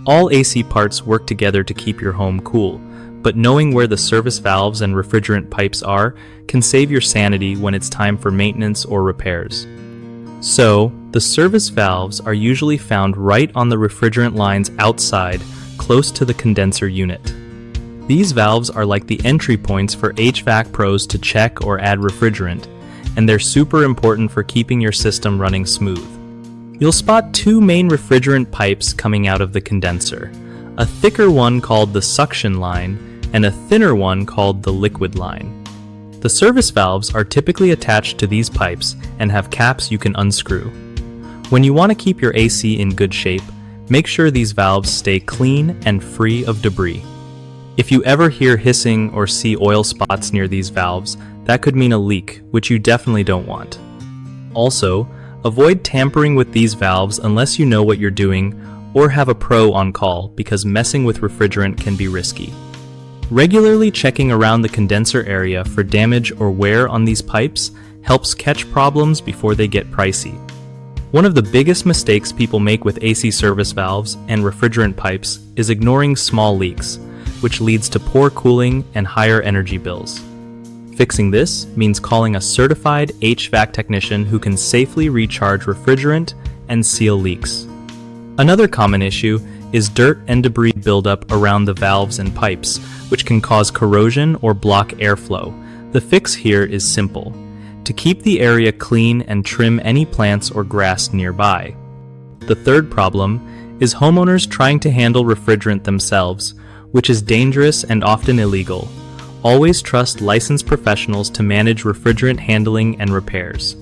All AC parts work together to keep your home cool, but knowing where the service valves and refrigerant pipes are can save your sanity when it's time for maintenance or repairs. So, the service valves are usually found right on the refrigerant lines outside, close to the condenser unit. These valves are like the entry points for HVAC pros to check or add refrigerant, and they're super important for keeping your system running smooth. You'll spot two main refrigerant pipes coming out of the condenser, a thicker one called the suction line and a thinner one called the liquid line. The service valves are typically attached to these pipes and have caps you can unscrew. When you want to keep your AC in good shape, make sure these valves stay clean and free of debris. If you ever hear hissing or see oil spots near these valves, that could mean a leak, which you definitely don't want. Also, avoid tampering with these valves unless you know what you're doing or have a pro on call, because messing with refrigerant can be risky. Regularly checking around the condenser area for damage or wear on these pipes helps catch problems before they get pricey. One of the biggest mistakes people make with AC service valves and refrigerant pipes is ignoring small leaks, which leads to poor cooling and higher energy bills. Fixing this means calling a certified HVAC technician who can safely recharge refrigerant and seal leaks. Another common issue is dirt and debris buildup around the valves and pipes, which can cause corrosion or block airflow. The fix here is simple: to keep the area clean and trim any plants or grass nearby. The third problem is homeowners trying to handle refrigerant themselves, which is dangerous and often illegal. Always trust licensed professionals to manage refrigerant handling and repairs.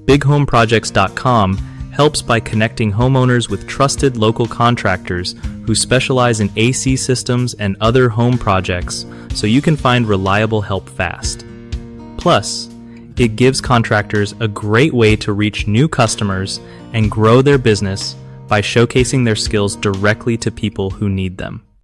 BigHomeProjects.com helps by connecting homeowners with trusted local contractors who specialize in AC systems and other home projects, so you can find reliable help fast. Plus, it gives contractors a great way to reach new customers and grow their business by showcasing their skills directly to people who need them.